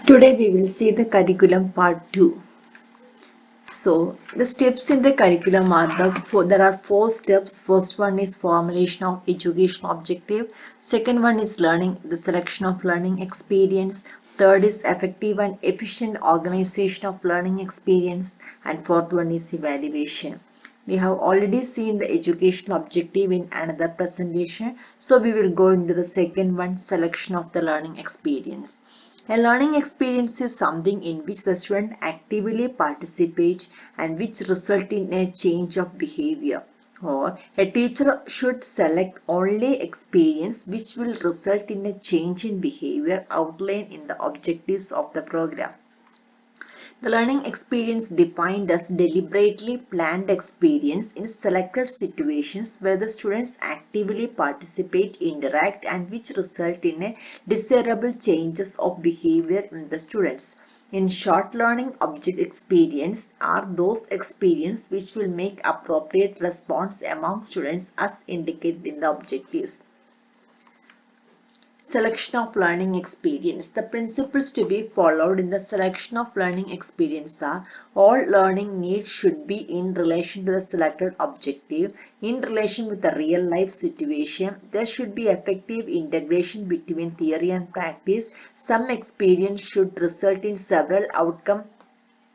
Today we will see the curriculum part 2. So the steps in the curriculum are there are 4 steps. First one is formulation of educational objective. Second one is learning, the selection of learning experience. Third is effective and efficient organization of learning experience. And fourth one is evaluation. We have already seen the educational objective in another presentation. So we will go into the second one, selection of the learning experience. A learning experience is something in which the student actively participates and which result in a change of behavior. Or a teacher should select only experience which will result in a change in behavior outlined in the objectives of the program. The learning experience defined as deliberately planned experience in selected situations where the students actively participate, interact, and which result in a desirable changes of behavior in the students. In short, learning object experience are those experiences which will make appropriate response among students as indicated in the objectives. Selection of learning experience. The principles to be followed in the selection of learning experience are: all learning needs should be in relation to the selected objective, in relation with the real life situation. There should be effective integration between theory and practice. Some experience should result in several outcomes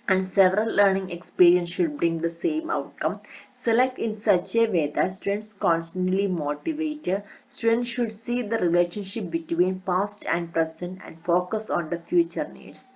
and several learning experience should bring the same outcome. Select in such a way that students constantly motivated. Students should see the relationship between past and present and focus on the future needs.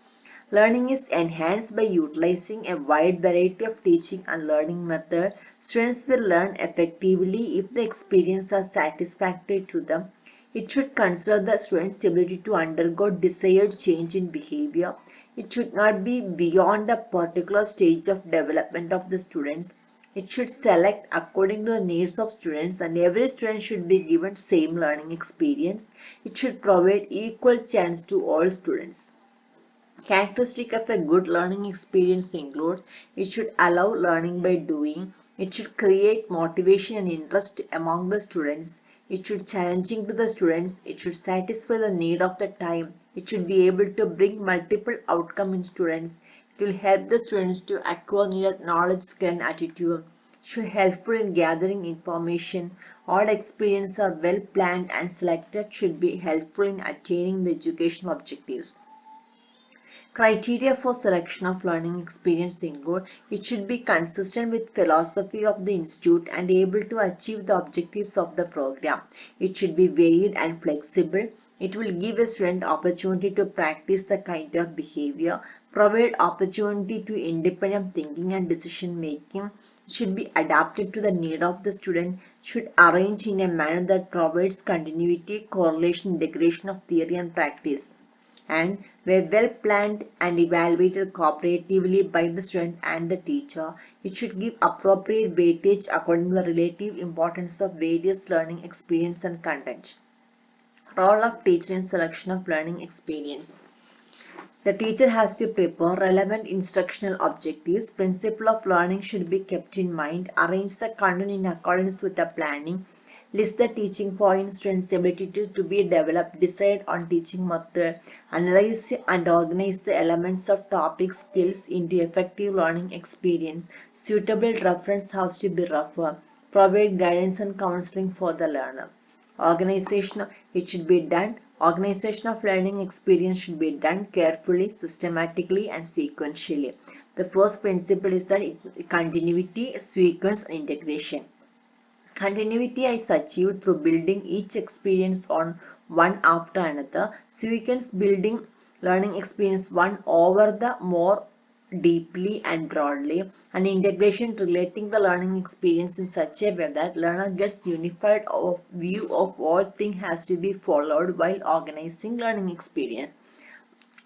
Learning is enhanced by utilizing a wide variety of teaching and learning methods. Students will learn effectively if the experiences are satisfactory to them. It should consider the student's ability to undergo desired change in behavior. It should not be beyond the particular stage of development of the students. It should select according to the needs of students, and every student should be given same learning experience. It should provide equal chance to all students. Characteristic of a good learning experience include: it should allow learning by doing, it should create motivation and interest among the students, it should challenging to the students, it should satisfy the need of the time, it should be able to bring multiple outcome in students, it will help the students to acquire needed knowledge, skill and attitude, should helpful in gathering information. All experiences are well planned and selected, should be helpful in attaining the educational objectives. Criteria for selection of learning experience include: it should be consistent with philosophy of the institute and able to achieve the objectives of the program. It should be varied and flexible. It will give a student opportunity to practice the kind of behavior, provide opportunity to independent thinking and decision making. It should be adapted to the need of the student, should arrange in a manner that provides continuity, correlation, integration of theory and practice, and were well planned and evaluated cooperatively by the student and the teacher. It should give appropriate weightage according to the relative importance of various learning experience and content. Role of teacher in selection of learning experience. The teacher has to prepare relevant instructional objectives. Principle of learning should be kept in mind. Arrange the content in accordance with the planning. List the teaching points, students' ability to be developed, decide on teaching method, analyze and organize the elements of topic skills into effective learning experience. Suitable reference has to be referred. Provide guidance and counseling for the learner. Organization, it should be done. Organization of learning experience should be done carefully, systematically, and sequentially. The first principle is that continuity, sequence, and integration. Continuity is achieved through building each experience on one after another. Sequence, building learning experience one over the more deeply and broadly, and integration, relating the learning experience in such a way that learner gets unified view of what thing has to be followed while organizing learning experience.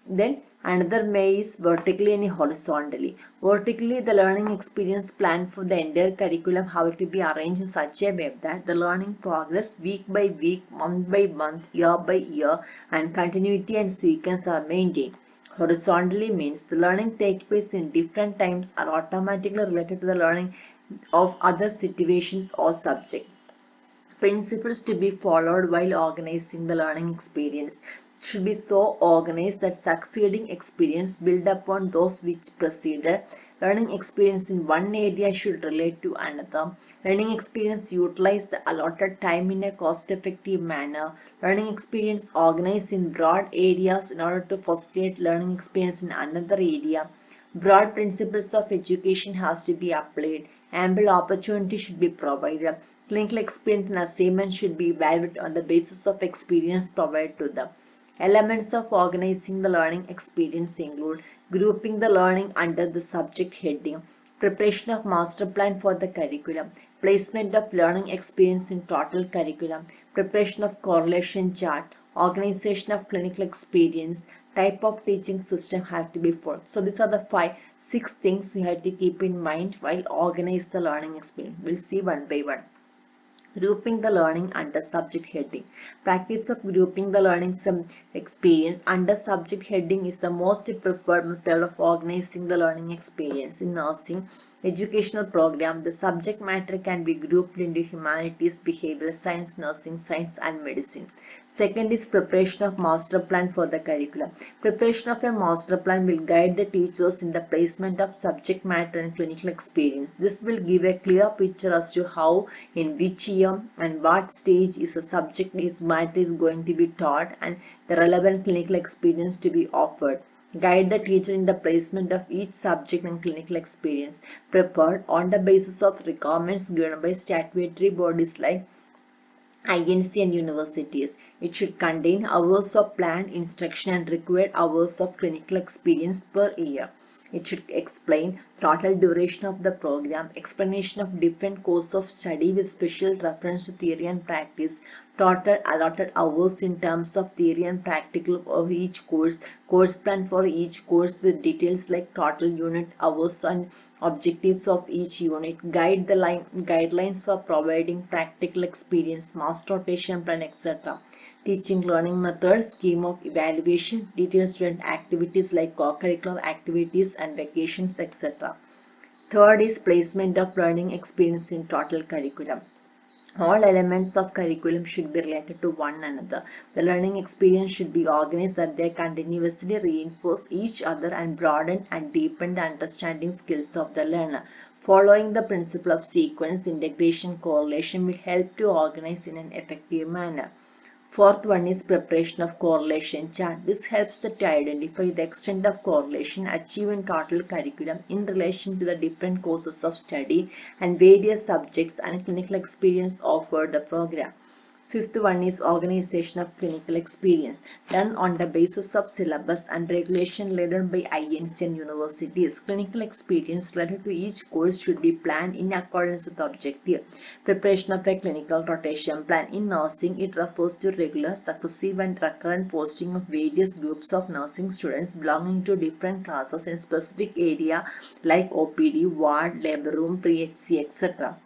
Then another way is vertically and horizontally. Vertically, the learning experience plan for the entire curriculum have to be arranged in such a way that the learning progress week by week, month by month, year by year, and continuity and sequence are maintained. Horizontally means the learning takes place in different times are automatically related to the learning of other situations or subject. Principles to be followed while organizing the learning experience. should be so organized that succeeding experience build upon those which preceded. Learning experience in one area should relate to another. Learning experience utilize the allotted time in a cost-effective manner. Learning experience organized in broad areas in order to facilitate learning experience in another area. Broad principles of education has to be applied. Ample opportunity should be provided. Clinical experience and assignment should be evaluated on the basis of experience provided to them. Elements of organizing the learning experience include grouping the learning under the subject heading, preparation of master plan for the curriculum, placement of learning experience in total curriculum, preparation of correlation chart, organization of clinical experience, type of teaching system have to be followed. So these are the 6 things you have to keep in mind while organize the learning experience. We'll see one by one. Grouping the learning under subject heading. Practice of grouping the learning experience under subject heading is the most preferred method of organizing the learning experience. In nursing educational program, the subject matter can be grouped into humanities, behavioral science, nursing science, and medicine. Second is preparation of master plan for the curriculum. Preparation of a master plan will guide the teachers in the placement of subject matter and clinical experience. This will give a clear picture as to how, in which year, and what stage is the subject matter is going to be taught and the relevant clinical experience to be offered. Guide the teacher in the placement of each subject and clinical experience prepared on the basis of requirements given by statutory bodies like INC and universities. It should contain hours of planned instruction and required hours of clinical experience per year. It should explain total duration of the program, explanation of different course of study with special reference to theory and practice, total allotted hours in terms of theory and practical of each course, course plan for each course with details like total unit hours and objectives of each unit, guidelines for providing practical experience, mass rotation plan, etc. Teaching learning methods, scheme of evaluation, detailed student activities like co-curricular activities and vacations, etc. Third is placement of learning experience in total curriculum. All elements of curriculum should be related to one another. The learning experience should be organized that they continuously reinforce each other and broaden and deepen the understanding skills of the learner. Following the principle of sequence, integration, correlation will help to organize in an effective manner. Fourth one is preparation of correlation chart. This helps to identify the extent of correlation achieved in total curriculum in relation to the different courses of study and various subjects and clinical experience offered the program. Fifth one is organization of clinical experience done on the basis of syllabus and regulation laid down by INC and universities. Clinical experience related to each course should be planned in accordance with the objective. Preparation of a clinical rotation plan. In nursing, it refers to regular, successive and recurrent posting of various groups of nursing students belonging to different classes in specific area like OPD, ward, labor room, pre-HC, etc.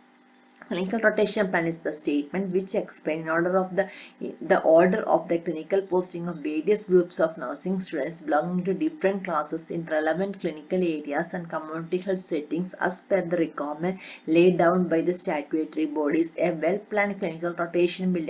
Clinical rotation plan is the statement which explains the order of the clinical posting of various groups of nursing students belonging to different classes in relevant clinical areas and community health settings as per the requirement laid down by the statutory bodies. A well-planned clinical rotation will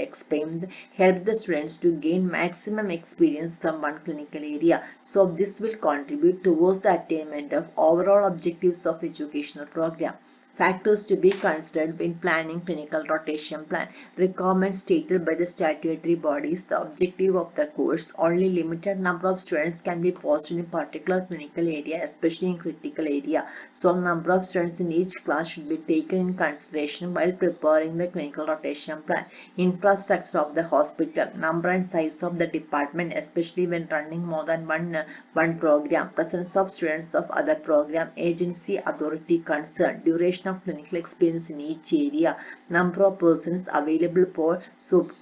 help the students to gain maximum experience from one clinical area. So this will contribute towards the attainment of overall objectives of educational program. Factors to be considered in planning clinical rotation plan. Requirements stated by the statutory bodies. The objective of the course. Only limited number of students can be posted in particular clinical area, especially in critical area. So number of students in each class should be taken in consideration while preparing the clinical rotation plan. Infrastructure of the hospital. Number and size of the department, especially when running more than one program. Presence of students of other program. Agency authority concerned. Duration of clinical experience in each area, number of persons available for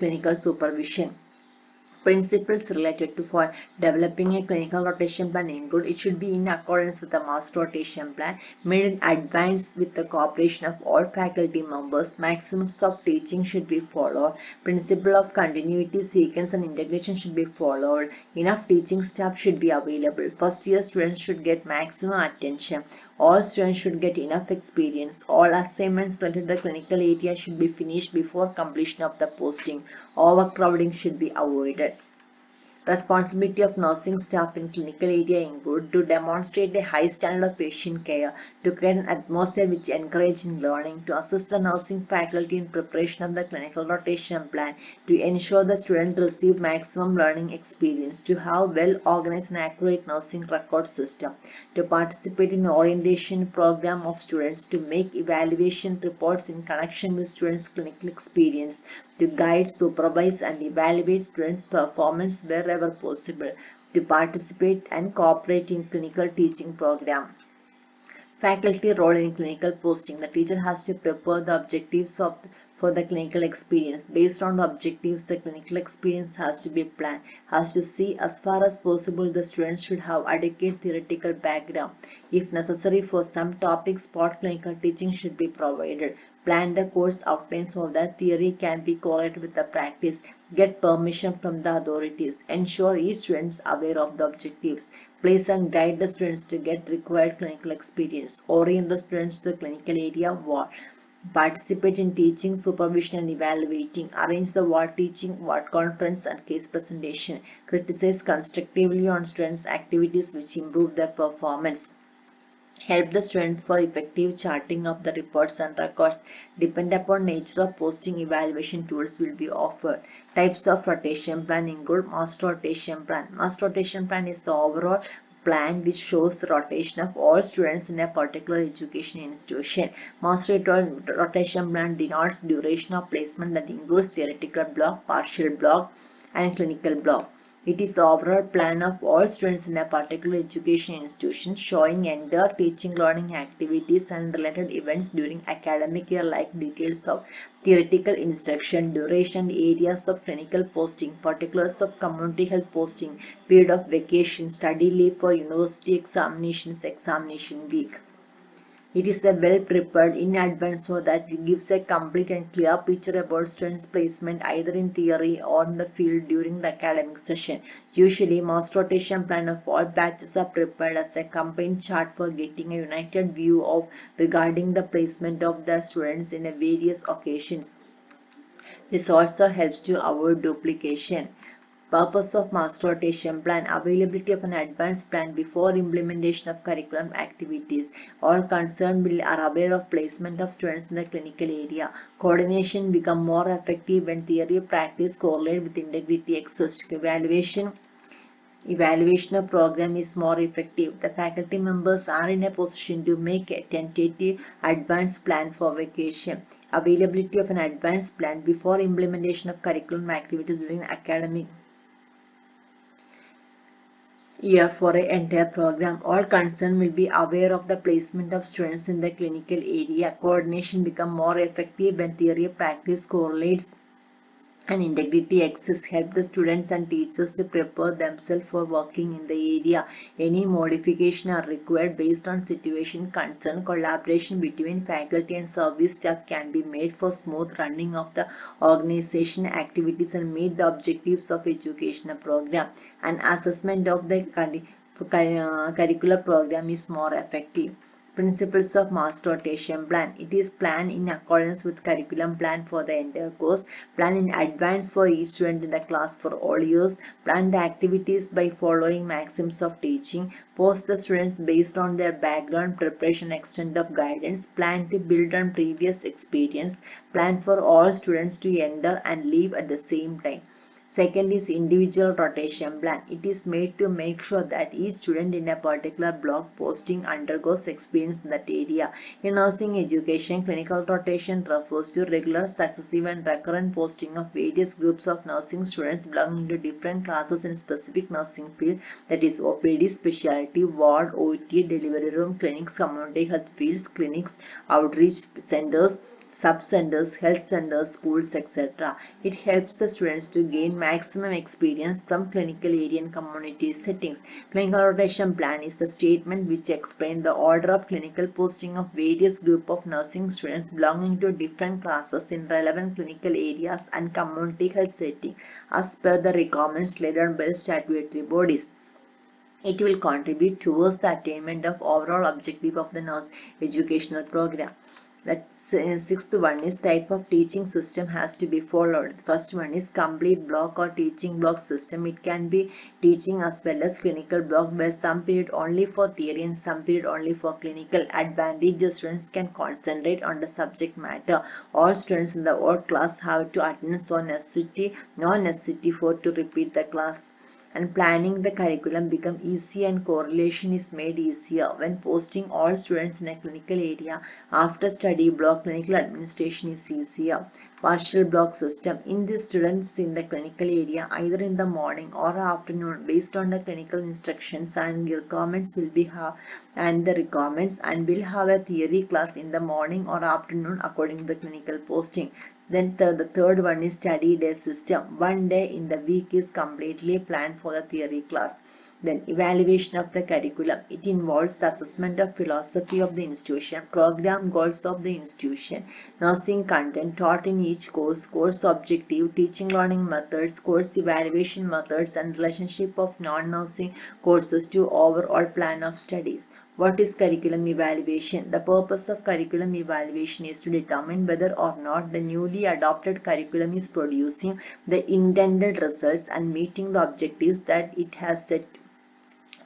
clinical supervision. Principles related to for developing a clinical rotation plan include it should be in accordance with the master rotation plan, made in advance with the cooperation of all faculty members. Maximums of teaching should be followed. Principle of continuity, sequence and integration should be followed. Enough teaching staff should be available. First year students should get maximum attention. All students should get enough experience. All assignments related to the clinical area should be finished before completion of the posting. Overcrowding should be avoided. Responsibility of nursing staff in clinical area include to demonstrate a high standard of patient care, to create an atmosphere which encourages learning, to assist the nursing faculty in preparation of the clinical rotation plan, to ensure the student receive maximum learning experience, to have well organized and accurate nursing record system, to participate in orientation program of students, to make evaluation reports in connection with students' clinical experience, to guide, supervise, and evaluate students' performance wherever possible, to participate and cooperate in clinical teaching program. Faculty role in clinical posting. The teacher has to prepare the objectives for the clinical experience. Based on the objectives, the clinical experience has to be planned, has to see as far as possible the students should have adequate theoretical background. If necessary for some topics, spot clinical teaching should be provided. Plan the course outline so that theory can be correlated with the practice. Get permission from the authorities. Ensure each student is aware of the objectives. Place and guide the students to get required clinical experience. Orient the students to the clinical area ward. Participate in teaching, supervision and evaluating. Arrange the ward teaching, ward conference and case presentation. Criticize constructively on students' activities which improve their performance. Help the students for effective charting of the reports and records. Depend upon nature of posting, evaluation tools will be offered. Types of rotation plan include master rotation plan. Master rotation plan is the overall plan which shows the rotation of all students in a particular education institution. Master rotation plan denotes duration of placement that includes theoretical block, partial block, and clinical block. It is the overall plan of all students in a particular education institution showing entire teaching learning activities and related events during academic year like details of theoretical instruction, duration, areas of clinical posting, particulars of community health posting, period of vacation, study leave for university examinations, examination week. It is well prepared in advance so that it gives a complete and clear picture about students' placement either in theory or in the field during the academic session. Usually, master rotation plan of all batches are prepared as a combined chart for getting a united view of regarding the placement of the students in various occasions. This also helps to avoid duplication. Purpose of master rotation plan. Availability of an advanced plan before implementation of curriculum activities. All concerned are aware of placement of students in the clinical area. Coordination become more effective when theory practice correlate with integrity exists. Evaluation of program is more effective. The faculty members are in a position to make a tentative advanced plan for vacation. Availability of an advanced plan before implementation of curriculum activities during academic year for an entire program. All concerned will be aware of the placement of students in the clinical area. Coordination become more effective when theory practice correlates and integrity exists. Help the students and teachers to prepare themselves for working in the area. Any modification are required based on situation concern. Collaboration between faculty and service staff can be made for smooth running of the organization activities and meet the objectives of educational program. An assessment of the curricular program is more effective. Principles of master rotation plan. It is planned in accordance with curriculum plan for the entire course. Plan in advance for each student in the class for all years. Plan the activities by following maxims of teaching. Post the students based on their background, preparation, extent of guidance. Plan to build on previous experience. Plan for all students to enter and leave at the same time. Second is individual rotation plan. It is made to make sure that each student in a particular block posting undergoes experience in that area. In nursing education, clinical rotation refers to regular, successive and recurrent posting of various groups of nursing students belonging to different classes in specific nursing field, that is OPD, specialty, ward, OT, delivery room, clinics, community health fields, clinics, outreach centers, sub-centers, health centers, schools, etc. It helps the students to gain maximum experience from clinical area and community settings. Clinical rotation plan is the statement which explains the order of clinical posting of various group of nursing students belonging to different classes in relevant clinical areas and community health setting as per the requirements laid down by the statutory bodies. It will contribute towards the attainment of overall objective of the nurse educational program. The sixth one is type of teaching system has to be followed. The first one is complete block or teaching block system. It can be teaching as well as clinical block, where some period only for theory and some period only for clinical. Advantage: the students can concentrate on the subject matter. All students in the whole class have to attend, so necessity, no necessity for to repeat the class. And planning the curriculum become easy and correlation is made easier when posting all students in a clinical area. After study block, clinical administration is easier. Partial block system: in the students in the clinical area either in the morning or afternoon based on the clinical instructions and requirements will be will have a theory class in the morning or afternoon according to the clinical posting. Then the third one is study day system. One day in the week is completely planned for the theory class. Then evaluation of the curriculum. It involves the assessment of philosophy of the institution, program goals of the institution, nursing content taught in each course, course objective, teaching learning methods, course evaluation methods, and relationship of non-nursing courses to overall plan of studies. What is curriculum evaluation? The purpose of curriculum evaluation is to determine whether or not the newly adopted curriculum is producing the intended results and meeting the objectives that it has set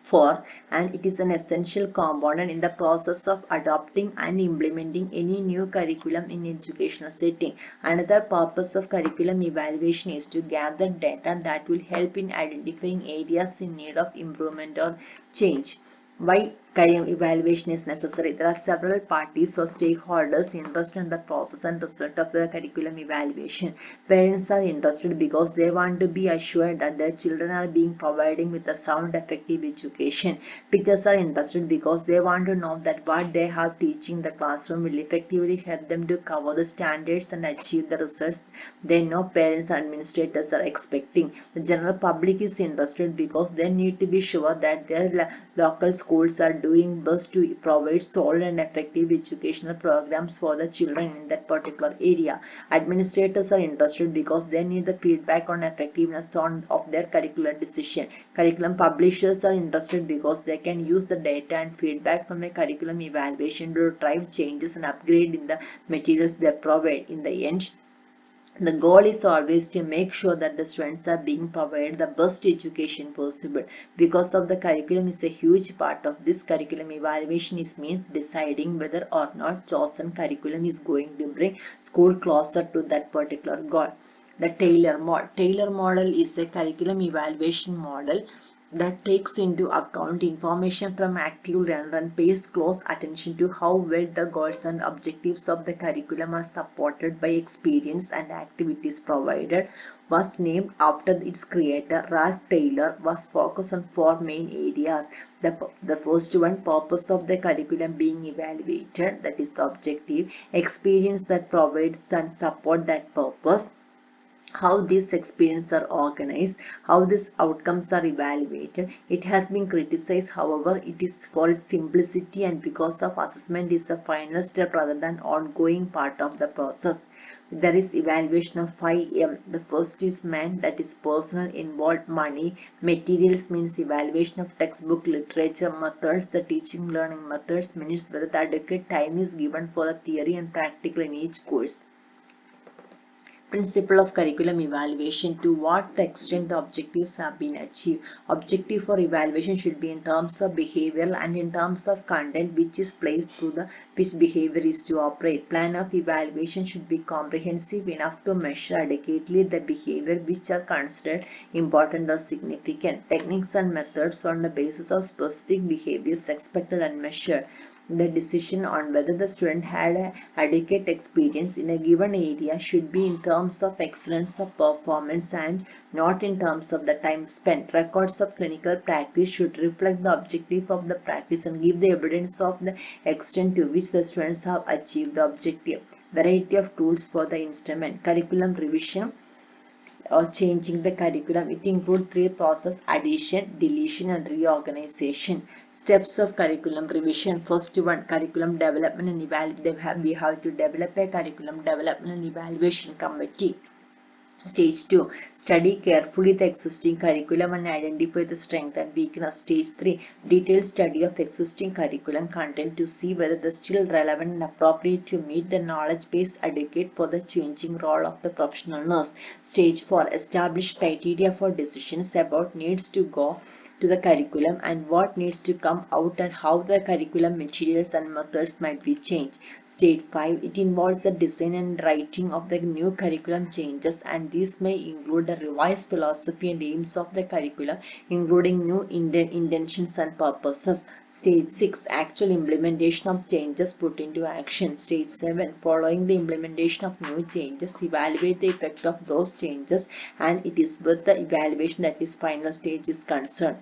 for, and it is an essential component in the process of adopting and implementing any new curriculum in educational setting. Another purpose of curriculum evaluation is to gather data that will help in identifying areas in need of improvement or change. Why curriculum evaluation is necessary? There are several parties or stakeholders interested in the process and result of the curriculum evaluation. Parents are interested because they want to be assured that their children are being provided with a sound, effective education. Teachers are interested because they want to know that what they have teaching the classroom will effectively help them to cover the standards and achieve the results they know parents and administrators are expecting. The general public is interested because they need to be sure that their local schools are doing best to provide solid and effective educational programs for the children in that particular area. Administrators are interested because they need the feedback on effectiveness of their curricular decision. Curriculum publishers are interested because they can use the data and feedback from a curriculum evaluation to drive changes and upgrade in the materials they provide. In the end, the goal is always to make sure that the students are being provided the best education possible. Because of the curriculum is a huge part of this curriculum evaluation means deciding whether or not chosen curriculum is going to bring school closer to that particular goal. The Taylor model. Taylor model is a curriculum evaluation model that takes into account information from active learner and pays close attention to how well the goals and objectives of the curriculum are supported by experience and activities provided. Was named after its creator. Ralph Taylor was focused on four main areas. The first one, purpose of the curriculum being evaluated, that is the objective, experience that provides and support that purpose, how these experiences are organized, how these outcomes are evaluated. It has been criticized, however, it is for its simplicity and because of assessment is a final step rather than ongoing part of the process. There is evaluation of 5M. The first is man, that is personal, involved, money. Materials means evaluation of textbook, literature, methods, the teaching learning methods, minutes, whether the adequate time is given for the theory and practical in each course. Principle of curriculum evaluation: to what extent the objectives have been achieved. Objective for evaluation should be in terms of behavioral and in terms of content which is placed through the which behavior is to operate. Plan of evaluation should be comprehensive enough to measure adequately the behavior which are considered important or significant. Techniques and methods on the basis of specific behaviors expected and measured. The decision on whether the student had adequate experience in a given area should be in terms of excellence of performance and not in terms of the time spent. Records of clinical practice should reflect the objective of the practice and give the evidence of the extent to which the students have achieved the objective. Variety of tools for the instrument. Curriculum revision or changing the curriculum. It includes three processes: addition, deletion, and reorganization. Steps of curriculum revision. First one, curriculum development and evaluation. We have to develop a curriculum development and evaluation committee. Stage 2. Study carefully the existing curriculum and identify the strength and weakness. Stage 3. Detailed study of existing curriculum content to see whether they are still relevant and appropriate to meet the knowledge base adequate for the changing role of the professional nurse. Stage 4. Establish criteria for decisions about needs to go to the curriculum and what needs to come out and how the curriculum materials and methods might be changed. Stage 5. It involves the design and writing of the new curriculum changes, and these may include the revised philosophy and aims of the curriculum, including new intentions and purposes. Stage 6. Actual implementation of changes put into action. Stage 7. Following the implementation of new changes, evaluate the effect of those changes, and it is with the evaluation that this final stage is concerned.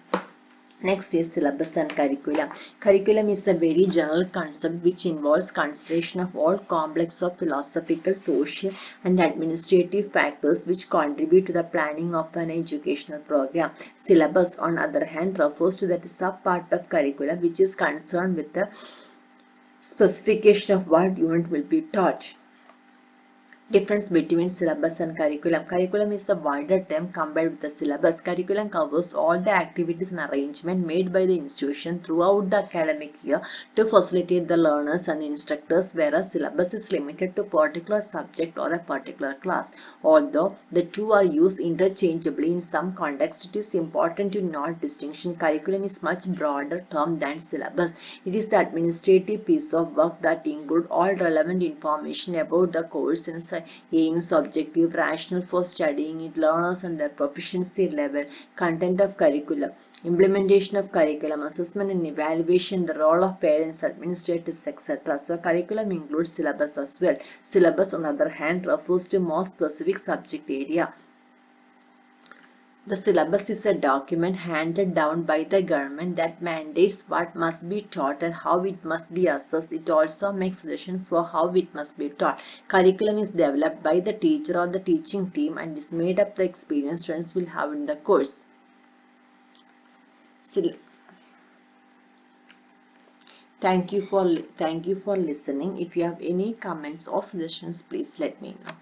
Next is syllabus and curriculum. Curriculum is a very general concept which involves consideration of all complex of philosophical, social, and administrative factors which contribute to the planning of an educational program. Syllabus, on the other hand, refers to that sub-part of curriculum which is concerned with the specification of what unit will be taught. Difference between syllabus and curriculum. Curriculum is the wider term combined with the syllabus. Curriculum covers all the activities and arrangement made by the institution throughout the academic year to facilitate the learners and instructors, whereas syllabus is limited to a particular subject or a particular class. Although the two are used interchangeably in some contexts, it is important to note distinction. Curriculum is much broader term than syllabus. It is the administrative piece of work that includes all relevant information about the course and aims, objective, rationale for studying it, learners and their proficiency level, content of curriculum, implementation of curriculum, assessment and evaluation, the role of parents, administrators, etc. So curriculum includes syllabus as well. Syllabus, on the other hand, refers to more specific subject area. The syllabus is a document handed down by the government that mandates what must be taught and how it must be assessed. It also makes suggestions for how it must be taught. Curriculum is developed by the teacher or the teaching team and is made up the experience students will have in the course. Thank you for listening. If you have any comments or suggestions, please let me know.